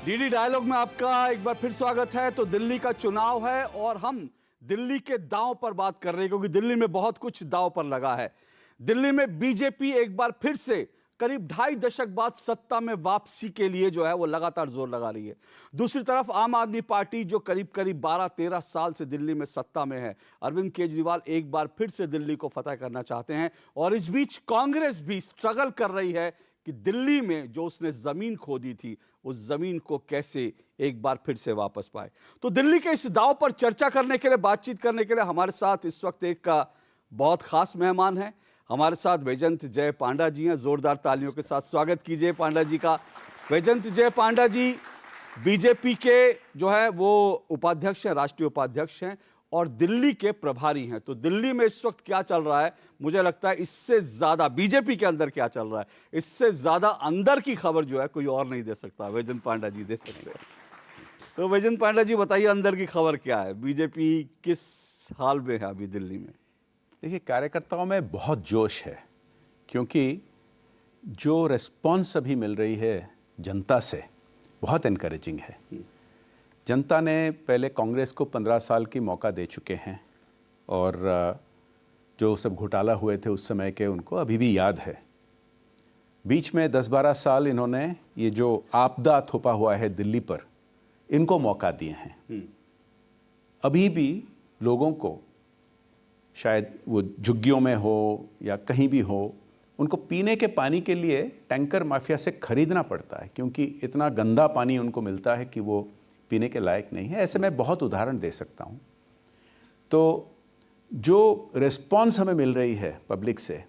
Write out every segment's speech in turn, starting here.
DD dialogue में आपका एक बार फिर स्वागत है। तो दिल्ली का चुनाव है और हम दिल्ली के दांव पर बात कर रहे हैं क्योंकि दिल्ली में बहुत कुछ दांव पर लगा है। दिल्ली में बीजेपी एक बार फिर से करीब 2.5 दशक बाद सत्ता में वापसी के लिए जो है वो लगातार जोर लगा रही है। दूसरी तरफ आम आदमी पार्टी जो करीब करीब 12-13 साल से दिल्ली में सत्ता में है, अरविंद केजरीवाल एक बार फिर से दिल्ली को फतह करना चाहते हैं। और इस बीच कांग्रेस भी स्ट्रगल कर रही है कि दिल्ली में जो उसने जमीन खोदी थी उस जमीन को कैसे एक बार फिर से वापस पाए। तो दिल्ली के इस दांव पर चर्चा करने के लिए, बातचीत करने के लिए हमारे साथ इस वक्त एक का बहुत खास मेहमान है। हमारे साथ वैजयंत जय पांडा जी हैं। जोरदार तालियों के साथ स्वागत कीजिए पांडा जी का। वैजयंत जय पांडा जी बीजेपी के जो है वो उपाध्यक्ष हैं, राष्ट्रीय उपाध्यक्ष हैं और दिल्ली के प्रभारी हैं। तो दिल्ली में इस वक्त क्या चल रहा है, मुझे लगता है इससे ज्यादा बीजेपी के अंदर क्या चल रहा है, इससे ज्यादा अंदर की खबर जो है कोई और नहीं दे सकता। वैजयंत पांडा जी दे सकते हैं। तो वैजयंत पांडा जी बताइए, अंदर की खबर क्या है, बीजेपी किस हाल में है अभी दिल्ली में? देखिए, कार्यकर्ताओं में बहुत जोश है क्योंकि जो रिस्पॉन्स अभी मिल रही है जनता से बहुत एनकरेजिंग है। जनता ने पहले कांग्रेस को 15 साल की मौका दे चुके हैं और जो सब घोटाला हुए थे उस समय के उनको अभी भी याद है। बीच में 10-12 साल इन्होंने ये जो आपदा थोपा हुआ है दिल्ली पर, इनको मौका दिए हैं। अभी भी लोगों को शायद वो झुग्गियों में हो या कहीं भी हो, उनको पीने के पानी के लिए टैंकर माफिया से खरीदना पड़ता है क्योंकि इतना गंदा पानी उनको मिलता है कि वो पीने के लायक नहीं है। ऐसे मैं बहुत उदाहरण दे सकता हूँ। तो जो रिस्पॉन्स हमें मिल रही है पब्लिक से,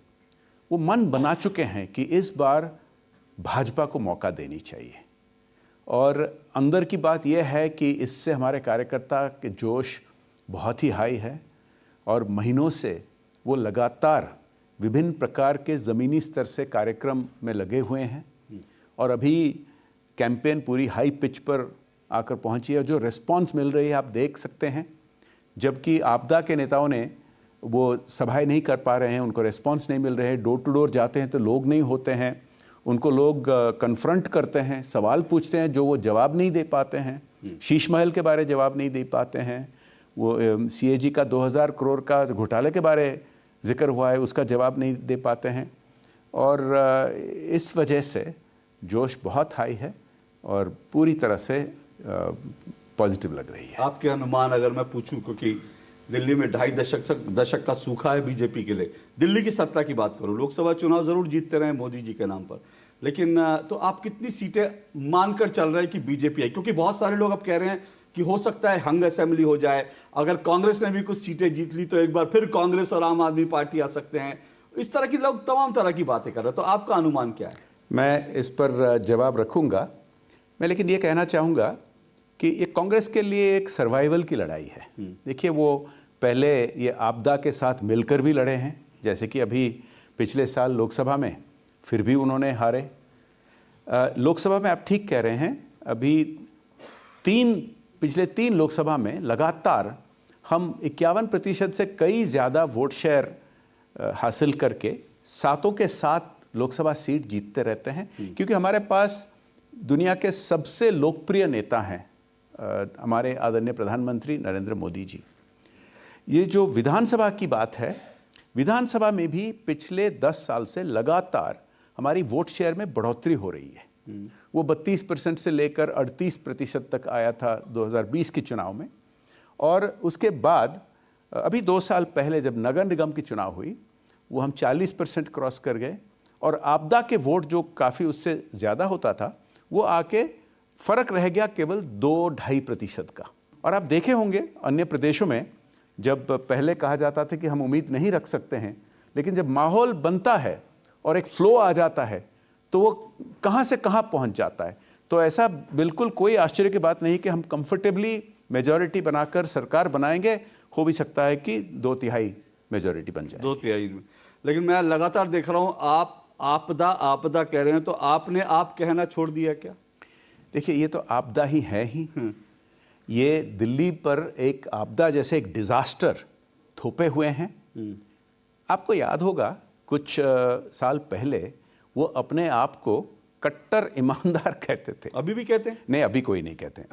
वो मन बना चुके हैं कि इस बार भाजपा को मौका देनी चाहिए। और अंदर की बात यह है कि इससे हमारे कार्यकर्ता के जोश बहुत ही हाई है और महीनों से वो लगातार विभिन्न प्रकार के ज़मीनी स्तर से कार्यक्रम में लगे हुए हैं और अभी कैंपेन पूरी हाई पिच पर आकर पहुंची है। जो रिस्पांस मिल रही है आप देख सकते हैं। जबकि आपदा के नेताओं ने वो सभाएं नहीं कर पा रहे हैं, उनको रिस्पांस नहीं मिल रहे हैं, डोर टू डोर जाते हैं तो लोग नहीं होते हैं, उनको लोग कन्फ्रंट करते हैं, सवाल पूछते हैं जो वो जवाब नहीं दे पाते हैं। शीश महल के बारे जवाब नहीं दे पाते हैं, वो सीएजी का 2000 करोड़ का घोटाले के बारे जिक्र हुआ है उसका जवाब नहीं दे पाते हैं। और इस वजह से जोश बहुत हाई है और पूरी तरह से पॉजिटिव लग रही है। आपके अनुमान अगर मैं पूछूं, क्योंकि दिल्ली में 2.5 दशक का सूखा है बीजेपी के लिए, दिल्ली की सत्ता की बात करूं, लोकसभा चुनाव जरूर जीतते रहे मोदी जी के नाम पर, लेकिन तो आप कितनी सीटें मानकर चल रहे हैं कि बीजेपी आई? क्योंकि बहुत सारे लोग अब कह रहे हैं कि हो सकता है हंग असेंबली हो जाए, अगर कांग्रेस ने भी कुछ सीटें जीत ली तो एक बार फिर कांग्रेस और आम आदमी पार्टी आ सकते हैं। इस तरह की लोग तमाम तरह की बातें कर रहे हैं। तो आपका अनुमान क्या है? मैं इस पर जवाब रखूंगा। मैं लेकिन ये कहना चाहूँगा कि ये कांग्रेस के लिए एक सर्वाइवल की लड़ाई है। देखिए, वो पहले ये आपदा के साथ मिलकर भी लड़े हैं, जैसे कि अभी पिछले साल लोकसभा में, फिर भी उन्होंने हारे। लोकसभा में आप ठीक कह रहे हैं, अभी पिछले 3 लोकसभा में लगातार हम 51% से कई ज़्यादा वोट शेयर हासिल करके सातों के सात लोकसभा सीट जीतते रहते हैं क्योंकि हमारे पास दुनिया के सबसे लोकप्रिय नेता हैं हमारे आदरणीय प्रधानमंत्री नरेंद्र मोदी जी। ये जो विधानसभा की बात है, विधानसभा में भी पिछले 10 साल से लगातार हमारी वोट शेयर में बढ़ोतरी हो रही है। वो 32% से लेकर 38% तक आया था 2020 के चुनाव में। और उसके बाद अभी 2 साल पहले जब नगर निगम की चुनाव हुई, वो हम 40% क्रॉस कर गए और आपदा के वोट जो काफ़ी उससे ज़्यादा होता था, वो आके फ़र्क रह गया केवल 2-2.5% का। और आप देखे होंगे अन्य प्रदेशों में, जब पहले कहा जाता था कि हम उम्मीद नहीं रख सकते हैं, लेकिन जब माहौल बनता है और एक फ्लो आ जाता है तो वो कहाँ से कहाँ पहुँच जाता है। तो ऐसा बिल्कुल कोई आश्चर्य की बात नहीं कि हम कंफर्टेबली मेजॉरिटी बनाकर सरकार बनाएंगे। हो भी सकता है कि 2/3 मेजॉरिटी बन जाए। 2/3 में। लेकिन मैं लगातार देख रहा हूँ आप आपदा आपदा कह रहे हैं, तो आपने आप कहना छोड़ दिया क्या? देखिए, ये तो आपदा ही है ही। ये दिल्ली पर एक आपदा जैसे एक डिजास्टर थोपे हुए हैं। आपको याद होगा कुछ साल पहले वो अपने आप को कट्टर ईमानदार कहते थे। अभी भी कहते हैं? नहीं, अभी कोई नहीं कहते हैं।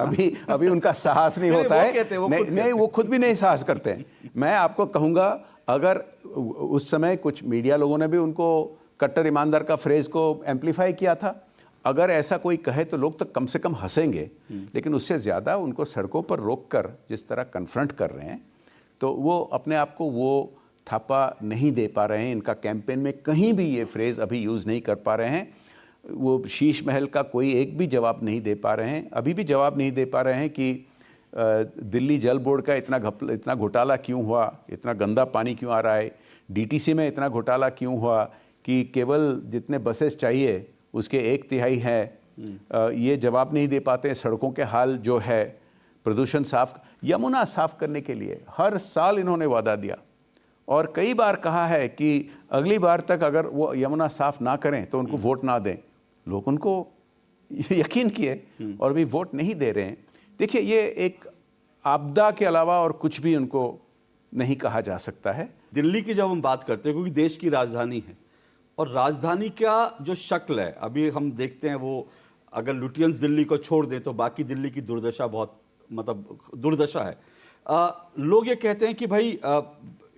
अभी उनका साहस नहीं होता वो है। कहते हैं, वो खुद नहीं, वो खुद भी नहीं साहस करते हैं। मैं आपको कहूँगा, अगर उस समय कुछ मीडिया लोगों ने भी उनको कट्टर ईमानदार का फ्रेज को एम्पलीफाई किया था। अगर ऐसा कोई कहे तो लोग तो कम से कम हंसेंगे, लेकिन उससे ज़्यादा उनको सड़कों पर रोककर जिस तरह कन्फ्रंट कर रहे हैं, तो वो अपने आप को वो थापा नहीं दे पा रहे हैं। इनका कैंपेन में कहीं भी ये फ्रेज़ अभी यूज़ नहीं कर पा रहे हैं। वो शीश महल का कोई एक भी जवाब नहीं दे पा रहे हैं। अभी भी जवाब नहीं दे पा रहे हैं कि दिल्ली जल बोर्ड का इतना घोटाला क्यों हुआ, इतना गंदा पानी क्यों आ रहा है, डीटीसी में इतना घोटाला क्यों हुआ कि केवल जितने बसेस चाहिए उसके 1/3 हैं। ये जवाब नहीं दे पाते हैं। सड़कों के हाल जो है, प्रदूषण यमुना साफ़ करने के लिए हर साल इन्होंने वादा दिया और कई बार कहा है कि अगली बार तक अगर वो यमुना साफ़ ना करें तो उनको वोट ना दें। लोग उनको यकीन किए और भी वोट नहीं दे रहे हैं। देखिए, ये एक आपदा के अलावा और कुछ भी उनको नहीं कहा जा सकता है। दिल्ली की जब हम बात करते हैं, क्योंकि देश की राजधानी है और राजधानी का जो शक्ल है, अभी हम देखते हैं, वो अगर लुटियंस दिल्ली को छोड़ दें तो बाकी दिल्ली की दुर्दशा बहुत दुर्दशा है। लोग ये कहते हैं कि भाई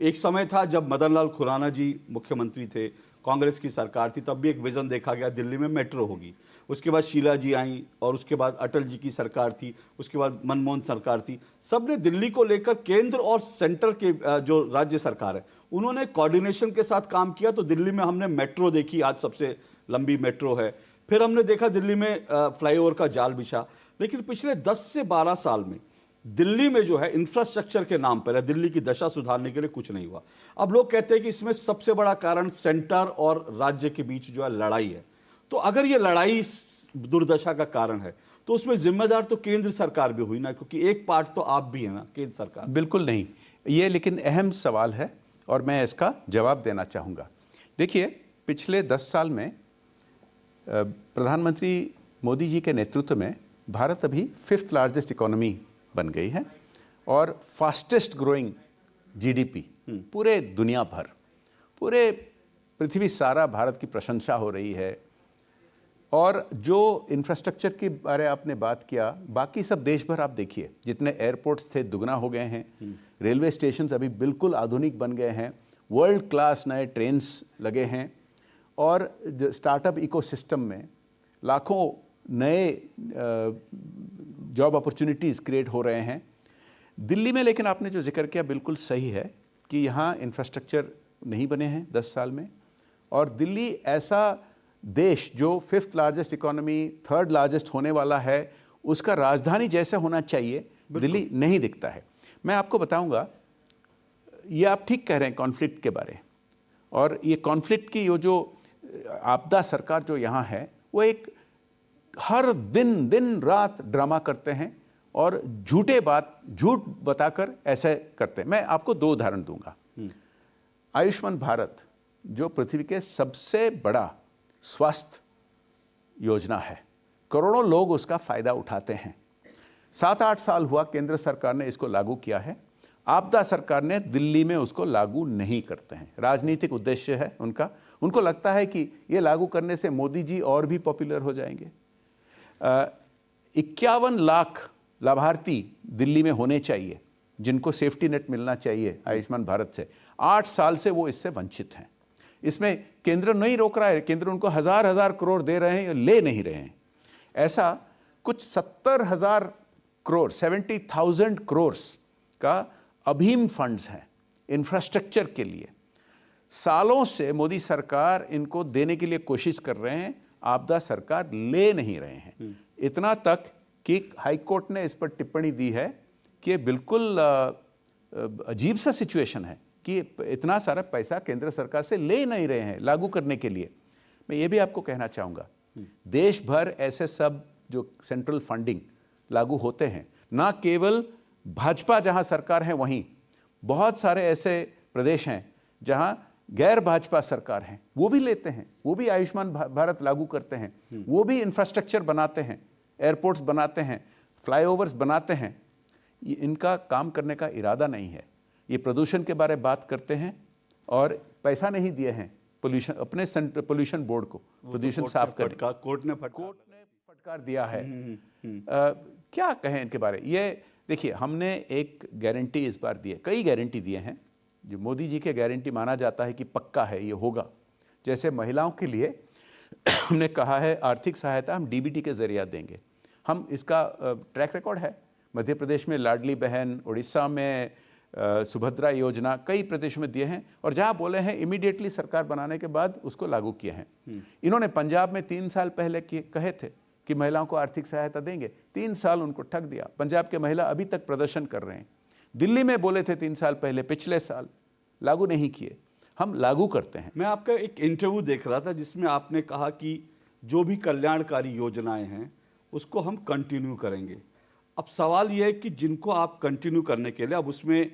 एक समय था जब मदन लाल खुराना जी मुख्यमंत्री थे, कांग्रेस की सरकार थी, तब भी एक विजन देखा गया दिल्ली में मेट्रो होगी। उसके बाद शीला जी आई और उसके बाद अटल जी की सरकार थी, उसके बाद मनमोहन सरकार थी। सबने दिल्ली को लेकर केंद्र और सेंटर के जो राज्य सरकार है उन्होंने कोऑर्डिनेशन के साथ काम किया। तो दिल्ली में हमने मेट्रो देखी, आज सबसे लंबी मेट्रो है। फिर हमने देखा दिल्ली में फ्लाईओवर का जाल बिछा। लेकिन पिछले 10 से 12 साल में दिल्ली में जो है इंफ्रास्ट्रक्चर के नाम पर दिल्ली की दशा सुधारने के लिए कुछ नहीं हुआ। अब लोग कहते हैं कि इसमें सबसे बड़ा कारण सेंटर और राज्य के बीच जो है लड़ाई है। तो अगर ये लड़ाई दुर्दशा का कारण है तो उसमें जिम्मेदार तो केंद्र सरकार भी हुई ना, क्योंकि एक पार्ट तो आप भी है ना, केंद्र सरकार। बिल्कुल नहीं, ये लेकिन अहम सवाल है और मैं इसका जवाब देना चाहूँगा। देखिए, पिछले 10 साल में प्रधानमंत्री मोदी जी के नेतृत्व में भारत अभी 5th लार्जेस्ट इकोनॉमी बन गई है और फास्टेस्ट ग्रोइंग जीडीपी पूरे दुनिया भर, पूरे पृथ्वी सारा भारत की प्रशंसा हो रही है। और जो इंफ्रास्ट्रक्चर की बारे आपने बात किया, बाकी सब देश भर आप देखिए, जितने एयरपोर्ट्स थे दुगना हो गए हैं, रेलवे स्टेशन अभी बिल्कुल आधुनिक बन गए हैं, वर्ल्ड क्लास नए ट्रेन्स लगे हैं और स्टार्टअप इकोसिस्टम में लाखों नए जॉब अपॉर्चुनिटीज़ क्रिएट हो रहे हैं दिल्ली में। लेकिन आपने जो जिक्र किया बिल्कुल सही है कि यहाँ इंफ्रास्ट्रक्चर नहीं बने हैं 10 साल में। और दिल्ली ऐसा देश जो 5th largest economy, 3rd largest होने वाला है, उसका राजधानी जैसा होना चाहिए दिल्ली नहीं दिखता है। मैं आपको बताऊंगा, ये आप ठीक कह रहे हैं कॉन्फ्लिक्ट के बारे, और ये कॉन्फ्लिक्ट की ये जो आपदा सरकार जो यहाँ है, वो एक हर दिन रात ड्रामा करते हैं और झूठ बताकर ऐसे करते हैं। मैं आपको 2 उदाहरण दूंगा। आयुष्मान भारत जो पृथ्वी के सबसे बड़ा स्वास्थ्य योजना है, करोड़ों लोग उसका फायदा उठाते हैं। 7-8 साल हुआ केंद्र सरकार ने इसको लागू किया है, आपदा सरकार ने दिल्ली में उसको लागू नहीं करते हैं। राजनीतिक उद्देश्य है उनका, उनको लगता है कि ये लागू करने से मोदी जी और भी पॉपुलर हो जाएंगे। 51 लाख लाभार्थी दिल्ली में होने चाहिए जिनको सेफ्टी नेट मिलना चाहिए आयुष्मान भारत से। 8 साल से वो इससे वंचित हैं। इसमें केंद्र नहीं रोक रहा है, केंद्र उनको हजार करोड़ दे रहे हैं, ले नहीं रहे हैं। ऐसा कुछ 70,000 करोड़ 70,000 करोड़ का अभीम फंड्स हैं इंफ्रास्ट्रक्चर के लिए। सालों से मोदी सरकार इनको देने के लिए कोशिश कर रहे हैं, आपदा सरकार ले नहीं रहे हैं। इतना तक कि हाई कोर्ट ने इस पर टिप्पणी दी है कि बिल्कुल अजीब सा सिचुएशन है कि इतना सारा पैसा केंद्र सरकार से ले नहीं रहे हैं लागू करने के लिए। मैं ये भी आपको कहना चाहूँगा, देश भर ऐसे सब जो सेंट्रल फंडिंग लागू होते हैं, ना केवल भाजपा जहाँ सरकार है वहीं, बहुत सारे ऐसे प्रदेश हैं जहाँ गैर भाजपा सरकार हैं, वो भी लेते हैं, वो भी आयुष्मान भारत लागू करते हैं, वो भी इंफ्रास्ट्रक्चर बनाते हैं, एयरपोर्ट्स बनाते हैं, फ्लाईओवर्स बनाते हैं। इनका काम करने का इरादा नहीं है। ये प्रदूषण के बारे में बात करते हैं और पैसा नहीं दिए हैं पोल्यूशन, अपने पोल्यूशन बोर्ड को प्रदूषण साफ करने कोर्ट ने फटकार दिया है। क्या कहें इनके बारे? ये देखिए, हमने एक गारंटी इस बार दी है, कई गारंटी दिए हैं जो मोदी जी के गारंटी माना जाता है कि पक्का है, ये होगा। जैसे महिलाओं के लिए हमने कहा है आर्थिक सहायता हम डीबीटी के जरिए देंगे। हम इसका ट्रैक रिकॉर्ड है, मध्य प्रदेश में लाडली बहन, उड़ीसा में सुभद्रा योजना, कई प्रदेशों में दिए हैं, और जहाँ बोले हैं इमीडिएटली सरकार बनाने के बाद उसको लागू किए हैं। इन्होंने पंजाब में 3 साल पहले कहे थे कि महिलाओं को आर्थिक सहायता देंगे, 3 साल उनको ठग दिया। पंजाब के महिला अभी तक प्रदर्शन कर रहे हैं। दिल्ली में बोले थे 3 साल पहले, पिछले साल लागू नहीं किए। हम लागू करते हैं। मैं आपका एक इंटरव्यू देख रहा था जिसमें आपने कहा कि जो भी कल्याणकारी योजनाएं हैं उसको हम कंटिन्यू करेंगे। अब सवाल यह है कि जिनको आप कंटिन्यू करने के लिए, अब उसमें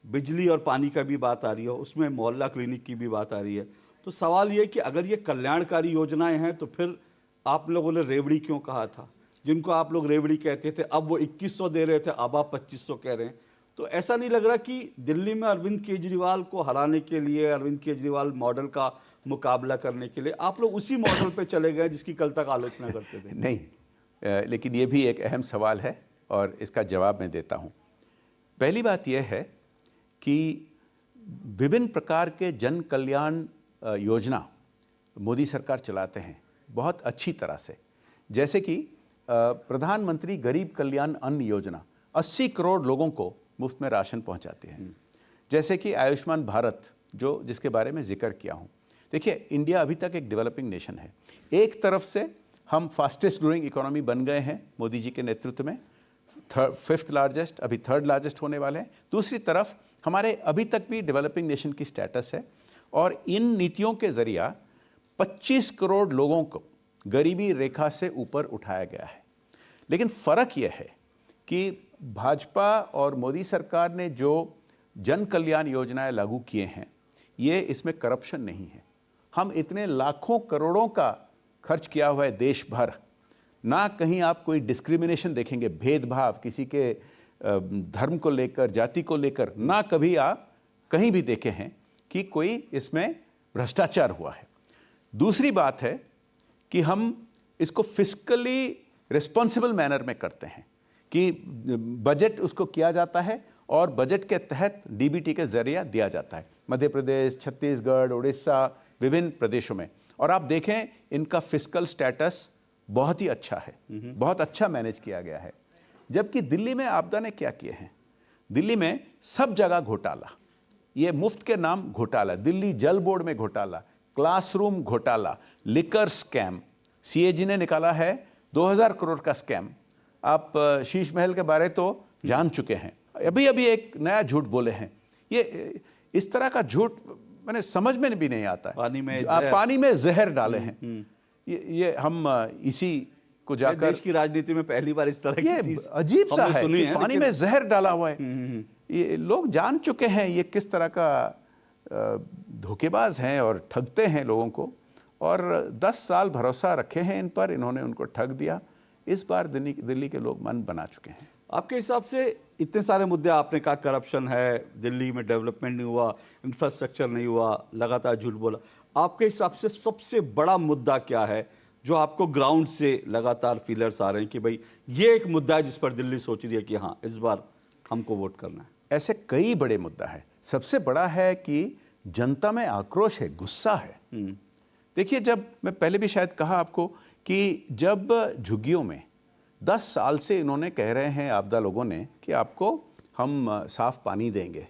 बिजली और पानी का भी बात आ रही है, उसमें मोहल्ला क्लिनिक की भी बात आ रही है, तो सवाल ये है कि अगर ये कल्याणकारी योजनाएं हैं तो फिर आप लोगों ने रेवड़ी क्यों कहा था? जिनको आप लोग रेवड़ी कहते थे, अब वो 2100 दे रहे थे, अब आप 2500 कह रहे हैं। तो ऐसा नहीं लग रहा कि दिल्ली में अरविंद केजरीवाल को हराने के लिए, अरविंद केजरीवाल मॉडल का मुकाबला करने के लिए आप लोग उसी मॉडल पे चले गए जिसकी कल तक आलोचना करते थे? नहीं, लेकिन ये भी एक अहम सवाल है और इसका जवाब मैं देता हूँ। पहली बात यह है कि विभिन्न प्रकार के जन कल्याण योजना मोदी सरकार चलाते हैं बहुत अच्छी तरह से। जैसे कि प्रधानमंत्री गरीब कल्याण अन्न योजना 80 करोड़ लोगों को मुफ्त में राशन पहुंचाते हैं। जैसे कि आयुष्मान भारत, जो जिसके बारे में जिक्र किया हूं। देखिए, इंडिया अभी तक एक डेवलपिंग नेशन है। एक तरफ से हम फास्टेस्ट ग्रोइंग इकोनॉमी बन गए हैं मोदी जी के नेतृत्व में, 5th लार्जेस्ट, अभी 3rd लार्जेस्ट होने वाले हैं। दूसरी तरफ हमारे अभी तक भी डेवलपिंग नेशन की स्टेटस है, और इन नीतियों के जरिया 25 करोड़ लोगों को गरीबी रेखा से ऊपर उठाया गया है। लेकिन फ़र्क यह है कि भाजपा और मोदी सरकार ने जो जन कल्याण योजनाएं लागू किए हैं, ये इसमें करप्शन नहीं है। हम इतने लाखों करोड़ों का खर्च किया हुआ है देश भर, ना कहीं आप कोई डिस्क्रिमिनेशन देखेंगे, भेदभाव किसी के धर्म को लेकर, जाति को लेकर, ना कभी आप कहीं भी देखे हैं कि कोई इसमें भ्रष्टाचार हुआ है। दूसरी बात है कि हम इसको फिस्कली रिस्पॉन्सिबल मैनर में करते हैं कि बजट उसको किया जाता है और बजट के तहत डीबीटी के जरिए दिया जाता है। मध्य प्रदेश, छत्तीसगढ़, उड़ीसा, विभिन्न प्रदेशों में। और आप देखें इनका फिस्कल स्टेटस बहुत ही अच्छा है, बहुत अच्छा मैनेज किया गया है। जबकि दिल्ली में आपदा ने क्या किए हैं? दिल्ली में सब जगह घोटाला, ये मुफ्त के नाम घोटाला, दिल्ली जल बोर्ड में घोटाला, क्लासरूम घोटाला, लिकर स्कैम, सीएजी ने निकाला है 2000 करोड़ का स्कैम। आप शीश महल के बारे तो जान चुके हैं, अभी अभी एक नया झूठ बोले हैं। ये इस तरह का झूठ मैंने समझ में भी नहीं आता है। पानी में जहर डाले हैं। ये हम इसी को जाकर, देश की राजनीति में पहली बार इस तरह की चीज अजीब सा है कि पानी में जहर डाला हुआ है। ये लोग जान चुके हैं ये किस तरह का धोखेबाज हैं और ठगते हैं लोगों को, और 10 साल भरोसा रखे हैं इन पर, इन्होंने उनको ठग दिया। इस बार दिल्ली के लोग मन बना चुके हैं। आपके हिसाब से इतने सारे मुद्दे, आपने कहा करप्शन है, दिल्ली में डेवलपमेंट नहीं हुआ, इंफ्रास्ट्रक्चर नहीं हुआ, लगातार झूठ बोला, आपके हिसाब से सबसे बड़ा मुद्दा क्या है जो आपको ग्राउंड से लगातार फीलर्स आ रहे हैं कि भाई ये एक मुद्दा है जिस पर दिल्ली सोच रही है कि हाँ इस बार हमको वोट करना है? ऐसे कई बड़े मुद्दा है। सबसे बड़ा है कि जनता में आक्रोश है, गुस्सा है। देखिए, जब मैं पहले भी शायद कहा आपको कि जब झुग्गियों में 10 साल से इन्होंने कह रहे हैं आपदा लोगों ने कि आपको हम साफ पानी देंगे,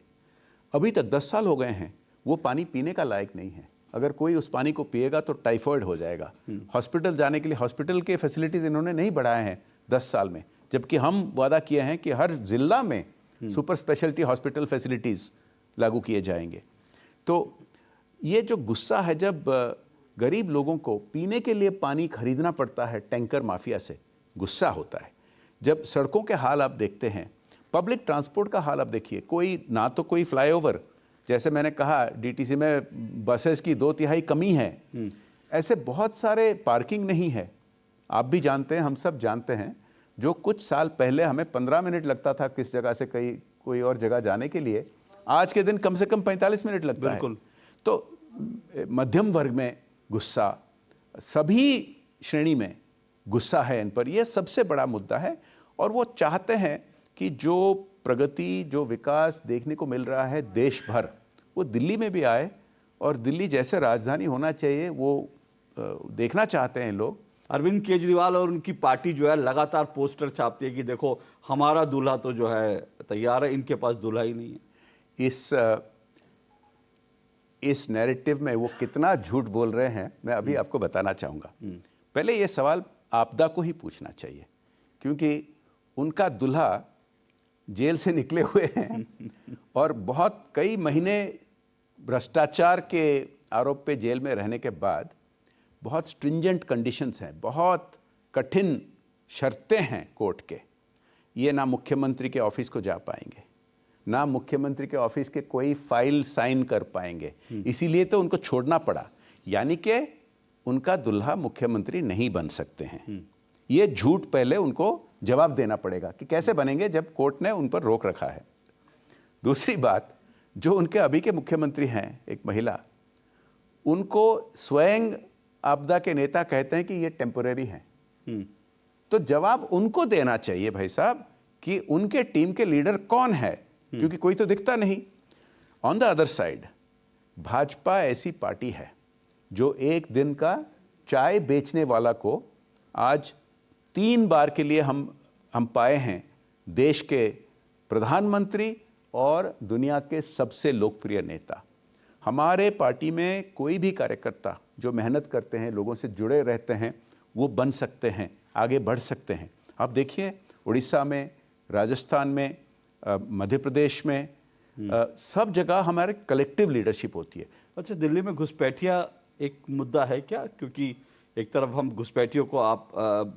अभी तक 10 साल हो गए हैं, वो पानी पीने का लायक नहीं है। अगर कोई उस पानी को पिएगा तो टाइफॉइड हो जाएगा। हॉस्पिटल जाने के लिए हॉस्पिटल के फैसिलिटीज़ इन्होंने नहीं बढ़ाए हैं 10 साल में, जबकि हम वादा किए हैं कि हर जिला में सुपर स्पेशलिटी हॉस्पिटल फैसिलिटीज़ लागू किए जाएंगे। तो ये जो गुस्सा है, जब गरीब लोगों को पीने के लिए पानी खरीदना पड़ता है टैंकर माफिया से, गुस्सा होता है। जब सड़कों के हाल आप देखते हैं, पब्लिक ट्रांसपोर्ट का हाल आप देखिए, कोई ना तो कोई फ्लाईओवर, जैसे मैंने कहा डीटीसी में बसेस की 2/3 कमी है, ऐसे बहुत सारे पार्किंग नहीं है। आप भी जानते हैं, हम सब जानते हैं, जो कुछ साल पहले हमें 15 मिनट लगता था किस जगह से कोई और जगह जाने के लिए, आज के दिन कम से कम 45 मिनट लगता है। तो मध्यम वर्ग में गुस्सा, सभी श्रेणी में गुस्सा है इन पर। यह सबसे बड़ा मुद्दा है और वो चाहते हैं कि जो प्रगति, जो विकास देखने को मिल रहा है देश भर, वो दिल्ली में भी आए और दिल्ली जैसे राजधानी होना चाहिए वो देखना चाहते हैं लोग। अरविंद केजरीवाल और उनकी पार्टी जो है लगातार पोस्टर छापती है कि देखो हमारा दूल्हा तो जो है तैयार है, इनके पास दूल्हा ही नहीं है। इस नैरेटिव में वो कितना झूठ बोल रहे हैं मैं अभी आपको बताना चाहूँगा। पहले ये सवाल आपदा को ही पूछना चाहिए, क्योंकि उनका दूल्हा जेल से निकले हुए हैं और बहुत कई महीने भ्रष्टाचार के आरोप पे जेल में रहने के बाद बहुत स्ट्रिंजेंट कंडीशंस हैं, बहुत कठिन शर्तें हैं कोर्ट के। ये ना मुख्यमंत्री के ऑफिस को जा पाएंगे, ना मुख्यमंत्री के ऑफिस के कोई फाइल साइन कर पाएंगे, इसीलिए तो उनको छोड़ना पड़ा। यानी कि उनका दुल्हा मुख्यमंत्री नहीं बन सकते हैं। ये झूठ पहले उनको जवाब देना पड़ेगा कि कैसे बनेंगे जब कोर्ट ने उन पर रोक रखा है। दूसरी बात, जो उनके अभी के मुख्यमंत्री हैं, एक महिला, उनको स्वयं आपदा के नेता कहते हैं कि ये टेम्परेरी हैं। तो जवाब उनको देना चाहिए भाई साहब कि उनके टीम के लीडर कौन है, क्योंकि कोई तो दिखता नहीं। On the other side, Bhajpa ऐसी पार्टी है जो एक दिन का चाय बेचने वाला को आज 3 बार के लिए हम पाए हैं देश के प्रधानमंत्री और दुनिया के सबसे लोकप्रिय नेता। हमारे पार्टी में कोई भी कार्यकर्ता जो मेहनत करते हैं, लोगों से जुड़े रहते हैं, वो बन सकते हैं, आगे बढ़ सकते हैं। आप देखिए उड़ीसा में, राजस्थान में, मध्य प्रदेश में, सब जगह हमारे कलेक्टिव लीडरशिप होती है। अच्छा, दिल्ली में घुसपैठिया एक मुद्दा है क्या? क्योंकि एक तरफ हम घुसपैठियों को आप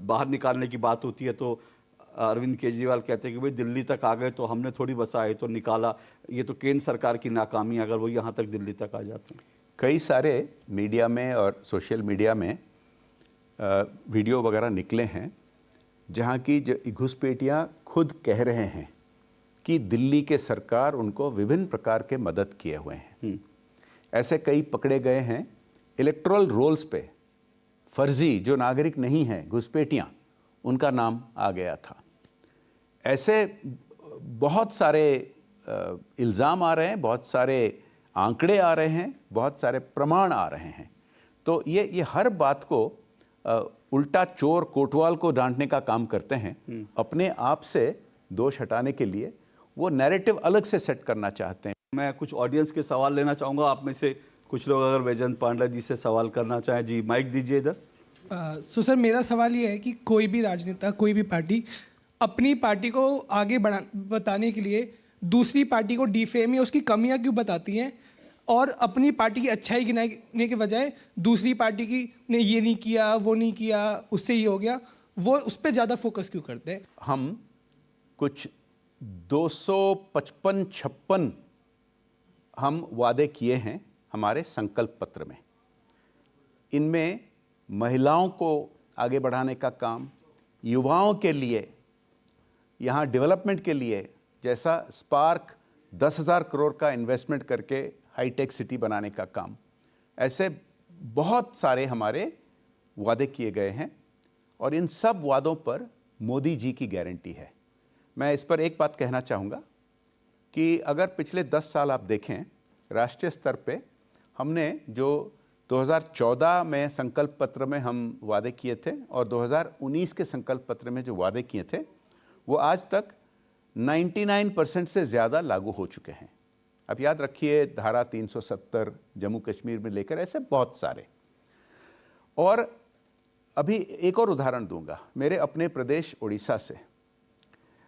बाहर निकालने की बात होती है तो अरविंद केजरीवाल कहते हैं कि भाई दिल्ली तक आ गए तो हमने थोड़ी बसाए तो निकाला, ये तो केंद्र सरकार की नाकामी अगर वो यहाँ तक दिल्ली तक आ जाते हैं। कई सारे मीडिया में और सोशल मीडिया में वीडियो वगैरह निकले हैं जहाँ की घुसपैठियाँ खुद कह रहे हैं कि दिल्ली के सरकार उनको विभिन्न प्रकार के मदद किए हुए हैं। ऐसे कई पकड़े गए हैं इलेक्टोरल रोल्स पे, फर्जी जो नागरिक नहीं हैं, घुसपैठियाँ, उनका नाम आ गया था। ऐसे बहुत सारे इल्ज़ाम आ रहे हैं, बहुत सारे आंकड़े आ रहे हैं, बहुत सारे प्रमाण आ रहे हैं। तो ये हर बात को उल्टा चोर कोतवाल को डांटने का काम करते हैं। अपने आप से दोष हटाने के लिए वो नैरेटिव अलग से सेट करना चाहते हैं। मैं कुछ ऑडियंस के सवाल लेना चाहूँगा। आप में से कुछ लोग अगर वैजयंत पांडा जी से सवाल करना चाहें, जी माइक दीजिए इधर। सर मेरा सवाल ये है कि कोई भी राजनेता, कोई भी पार्टी अपनी पार्टी को आगे बताने के लिए दूसरी पार्टी को डिफेम या उसकी कमियां क्यों बताती हैं, और अपनी पार्टी की अच्छाई गिनाने के बजाय दूसरी पार्टी की ने ये नहीं किया, वो नहीं किया, उससे ये हो गया, वो उस पर ज़्यादा फोकस क्यों करते हैं? हम कुछ 255-56 हम वादे किए हैं हमारे संकल्प पत्र में। इनमें महिलाओं को आगे बढ़ाने का काम, युवाओं के लिए, यहाँ डेवलपमेंट के लिए, जैसा स्पार्क 10,000 करोड़ का इन्वेस्टमेंट करके हाईटेक सिटी बनाने का काम, ऐसे बहुत सारे हमारे वादे किए गए हैं और इन सब वादों पर मोदी जी की गारंटी है। मैं इस पर एक बात कहना चाहूँगा कि अगर पिछले 10 साल आप देखें, राष्ट्रीय स्तर पे हमने जो 2014 में संकल्प पत्र में हम वादे किए थे और 2019 के संकल्प पत्र में जो वादे किए थे, वो आज तक 99% से ज़्यादा लागू हो चुके हैं। अब याद रखिए, धारा 370 जम्मू कश्मीर में लेकर ऐसे बहुत सारे। और अभी एक और उदाहरण दूंगा, मेरे अपने प्रदेश उड़ीसा से।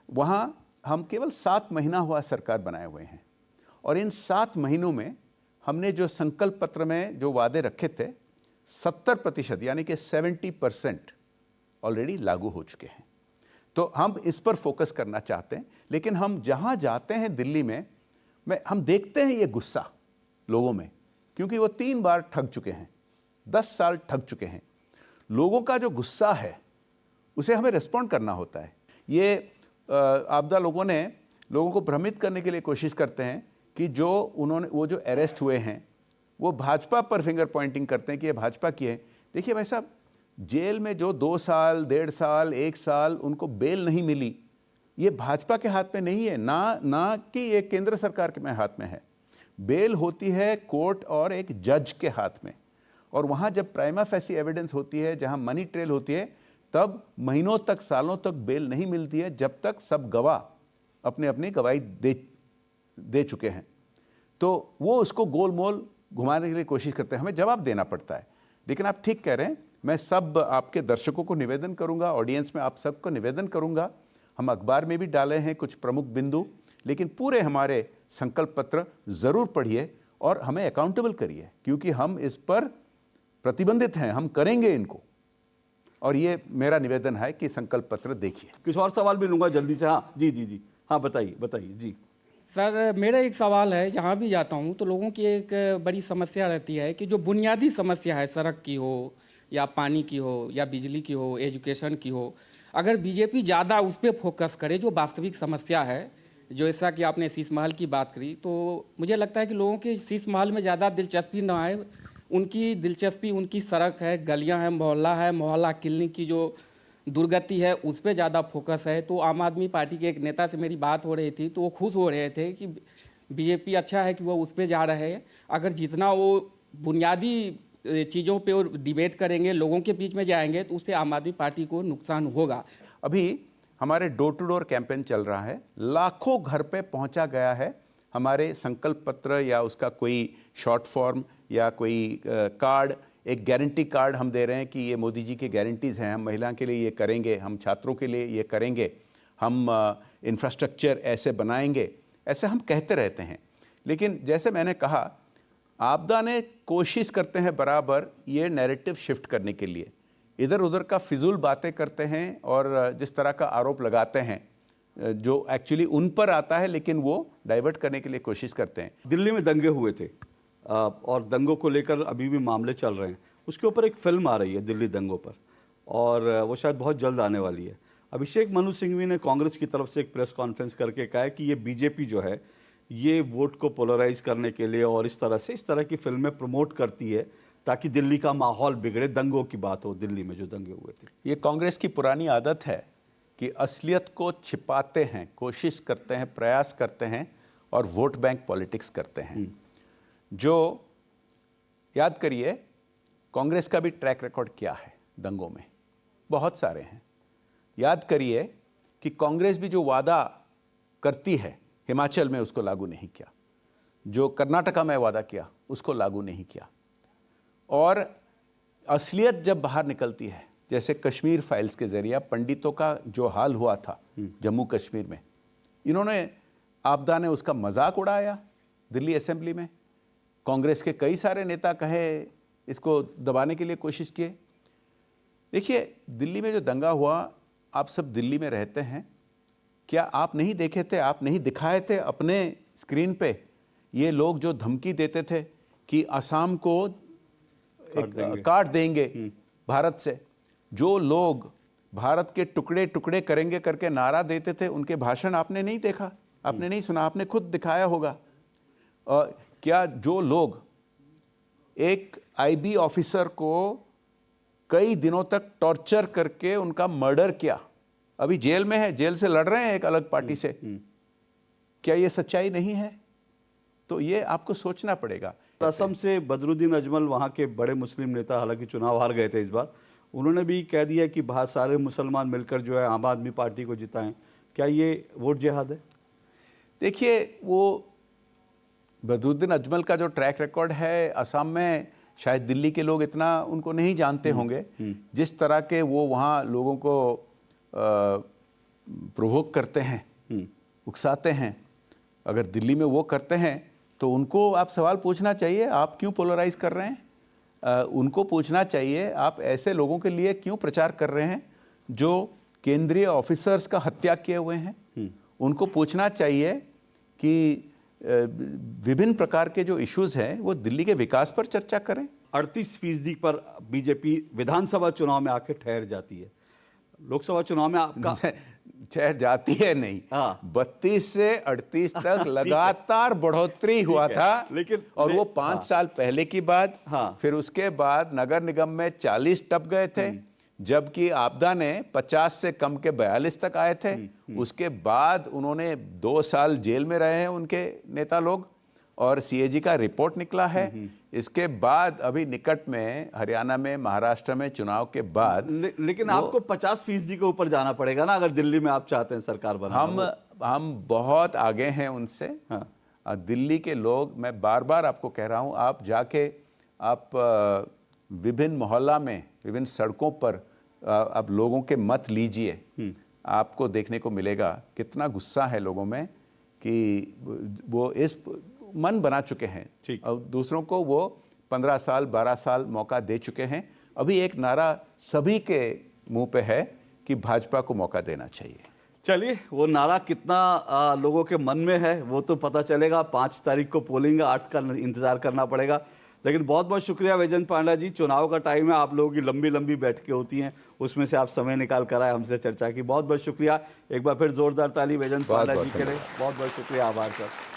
वहाँ हम केवल 7 महीना हुआ सरकार बनाए हुए हैं और इन 7 महीनों में हमने जो संकल्प पत्र में जो वादे रखे थे, 70% यानी कि 70% ऑलरेडी लागू हो चुके हैं। तो हम इस पर फोकस करना चाहते हैं। लेकिन हम जहाँ जाते हैं दिल्ली में, हम देखते हैं ये गुस्सा लोगों में, क्योंकि वो 3 बार ठग चुके हैं, 10 साल ठग चुके हैं। लोगों का जो गुस्सा है उसे हमें रिस्पॉन्ड करना होता है। ये आपदा लोगों को भ्रमित करने के लिए कोशिश करते हैं कि वो जो अरेस्ट हुए हैं वो भाजपा पर फिंगर पॉइंटिंग करते हैं कि ये भाजपा की है। देखिए भाई साहब, जेल में जो 2 साल, 1.5 साल, 1 साल उनको बेल नहीं मिली, ये भाजपा के हाथ में नहीं है, ना कि ये केंद्र सरकार के हाथ में है। बेल होती है कोर्ट और एक जज के हाथ में, और वहाँ जब प्राइमा फेसी एविडेंस होती है, जहाँ मनी ट्रेल होती है, तब महीनों तक, सालों तक बेल नहीं मिलती है, जब तक सब गवाह अपने अपनी गवाही दे चुके हैं। तो वो उसको गोलमोल घुमाने के लिए कोशिश करते हैं, हमें जवाब देना पड़ता है। लेकिन आप ठीक कह रहे हैं, मैं सब आपके दर्शकों को निवेदन करूंगा, ऑडियंस में आप सबको निवेदन करूंगा, हम अखबार में भी डाले हैं कुछ प्रमुख बिंदु, लेकिन पूरे हमारे संकल्प पत्र ज़रूर पढ़िए और हमें अकाउंटेबल करिए, क्योंकि हम इस पर प्रतिबंधित हैं, हम करेंगे इनको। और ये मेरा निवेदन है कि संकल्प पत्र देखिए। कुछ और सवाल भी लूंगा जल्दी से। हाँ जी, हाँ बताइए जी। सर, मेरा एक सवाल है, जहाँ भी जाता हूँ तो लोगों की एक बड़ी समस्या रहती है कि जो बुनियादी समस्या है, सड़क की हो या पानी की हो या बिजली की हो, एजुकेशन की हो, अगर बीजेपी ज़्यादा उस पर फोकस करे जो वास्तविक समस्या है, जो ऐसा कि आपने शीश महल की बात करी, तो मुझे लगता है कि लोगों की शीश महल में ज़्यादा दिलचस्पी ना है, उनकी दिलचस्पी उनकी सड़क है, गलियां हैं, मोहल्ला क्लिनिक की जो दुर्गति है उस पर ज़्यादा फोकस है। तो आम आदमी पार्टी के एक नेता से मेरी बात हो रही थी, तो वो खुश हो रहे थे कि बीजेपी अच्छा है कि वो उस पर जा रहे हैं। अगर जितना वो बुनियादी चीज़ों पे और डिबेट करेंगे, लोगों के बीच में जाएंगे, तो उससे आम आदमी पार्टी को नुकसान होगा। अभी हमारे डोर टू डोर कैंपेन चल रहा है, लाखों घर पे पहुंचा गया है हमारे संकल्प पत्र या उसका कोई शॉर्ट फॉर्म या कोई कार्ड, एक गारंटी कार्ड हम दे रहे हैं कि ये मोदी जी की गारंटीज़ हैं, हम महिला के लिए ये करेंगे, हम छात्रों के लिए ये करेंगे, हम इंफ्रास्ट्रक्चर ऐसे बनाएंगे, ऐसे हम कहते रहते हैं। लेकिन जैसे मैंने कहा, आपदा ने कोशिश करते हैं बराबर ये नैरेटिव शिफ्ट करने के लिए, इधर उधर का फिजूल बातें करते हैं और जिस तरह का आरोप लगाते हैं जो एक्चुअली उन पर आता है, लेकिन वो डाइवर्ट करने के लिए कोशिश करते हैं। दिल्ली में दंगे हुए थे और दंगों को लेकर अभी भी मामले चल रहे हैं, उसके ऊपर एक फिल्म आ रही है दिल्ली दंगों पर, और वो शायद बहुत जल्द आने वाली है। अभिषेक मनु सिंघवी ने कांग्रेस की तरफ से एक प्रेस कॉन्फ्रेंस करके कहा है कि ये बीजेपी जो है ये वोट को पोलराइज करने के लिए और इस तरह की फिल्में प्रमोट करती है ताकि दिल्ली का माहौल बिगड़े, दंगों की बात हो दिल्ली में जो दंगे हुए थे। ये कांग्रेस की पुरानी आदत है कि असलियत को छिपाते हैं, कोशिश करते हैं, प्रयास करते हैं और वोट बैंक पॉलिटिक्स करते हैं। जो याद करिए, कांग्रेस का भी ट्रैक रिकॉर्ड क्या है दंगों में, बहुत सारे हैं। याद करिए कि कांग्रेस भी जो वादा करती है हिमाचल में उसको लागू नहीं किया, जो कर्नाटका में वादा किया उसको लागू नहीं किया, और असलियत जब बाहर निकलती है, जैसे कश्मीर फाइल्स के जरिए पंडितों का जो हाल हुआ था जम्मू कश्मीर में, इन्होंने आपदा ने उसका मजाक उड़ाया दिल्ली असेंबली में। कांग्रेस के कई सारे नेता कहे, इसको दबाने के लिए कोशिश किए। देखिए, दिल्ली में जो दंगा हुआ, आप सब दिल्ली में रहते हैं, क्या आप नहीं देखे थे, आप नहीं दिखाए थे अपने स्क्रीन पे ये लोग जो धमकी देते थे कि असम को काट देंगे भारत से, जो लोग भारत के टुकड़े टुकड़े करेंगे करके नारा देते थे, उनके भाषण आपने नहीं देखा, आपने नहीं सुना, आपने खुद दिखाया होगा। क्या जो लोग एक आईबी ऑफिसर को कई दिनों तक टॉर्चर करके उनका मर्डर किया, अभी जेल में है, जेल से लड़ रहे हैं एक अलग पार्टी से, क्या ये सच्चाई नहीं है? तो ये आपको सोचना पड़ेगा। असम से बदरुद्दीन अजमल, वहाँ के बड़े मुस्लिम नेता, हालांकि चुनाव हार गए थे इस बार, उन्होंने भी कह दिया कि बहुत सारे मुसलमान मिलकर जो है आम आदमी पार्टी को जिताएं। क्या ये वोट जिहाद है? देखिए, वो बदरुद्दीन अजमल का जो ट्रैक रिकॉर्ड है असम में, शायद दिल्ली के लोग इतना उनको नहीं जानते होंगे। जिस तरह के वो वहाँ लोगों को प्रोवोक करते हैं, उकसाते हैं, अगर दिल्ली में वो करते हैं तो उनको आप सवाल पूछना चाहिए, आप क्यों पोलराइज कर रहे हैं? उनको पूछना चाहिए, आप ऐसे लोगों के लिए क्यों प्रचार कर रहे हैं जो केंद्रीय ऑफिसर्स का हत्या किए हुए हैं? उनको पूछना चाहिए कि विभिन्न प्रकार के जो इश्यूज हैं वो दिल्ली के विकास पर चर्चा करें। 38% पर बीजेपी विधानसभा चुनाव में आके ठहर जाती है, लोकसभा चुनाव में आपका चाहे जाती है नहीं, हाँ। 32 से 38 तक लगातार बढ़ोतरी हुआ ठीक है, था। लेकिन और वो 5 साल पहले की बात। हाँ। फिर उसके बाद नगर निगम में 40 टप गए थे, जबकि आपदा ने 50 से कम के 42 तक आए थे। उसके बाद उन्होंने 2 साल जेल में रहे हैं उनके नेता लोग, और सीएजी का रिपोर्ट निकला है। इसके बाद अभी निकट में हरियाणा में, महाराष्ट्र में चुनाव के बाद लेकिन आपको 50% के ऊपर जाना पड़ेगा ना, अगर दिल्ली में आप चाहते हैं सरकार बनाना। हम बहुत आगे हैं उनसे। हाँ। दिल्ली के लोग, मैं बार बार आपको कह रहा हूं, आप जाके आप विभिन्न मोहल्ला में, विभिन्न सड़कों पर आप लोगों के मत लीजिए। आपको देखने को मिलेगा कितना गुस्सा है लोगों में कि वो इस मन बना चुके हैं और दूसरों को वो 15 साल 12 साल मौका दे चुके हैं। अभी एक नारा सभी के मुंह पे है कि भाजपा को मौका देना चाहिए। चलिए, वो नारा कितना लोगों के मन में है वो तो पता चलेगा। 5 तारीख को पोलिंग, 8 का इंतजार करना पड़ेगा। लेकिन बहुत बहुत शुक्रिया वैजयंत पांडा जी। चुनाव का टाइम है, आप लोगों की लंबी लंबी बैठकें होती हैं, उसमें से आप समय निकाल कर आए, हमसे चर्चा की। बहुत बहुत शुक्रिया। एक बार फिर जोरदार ताली वैजयंत पांडा जी के लिए। बहुत बहुत शुक्रिया, आभार सर।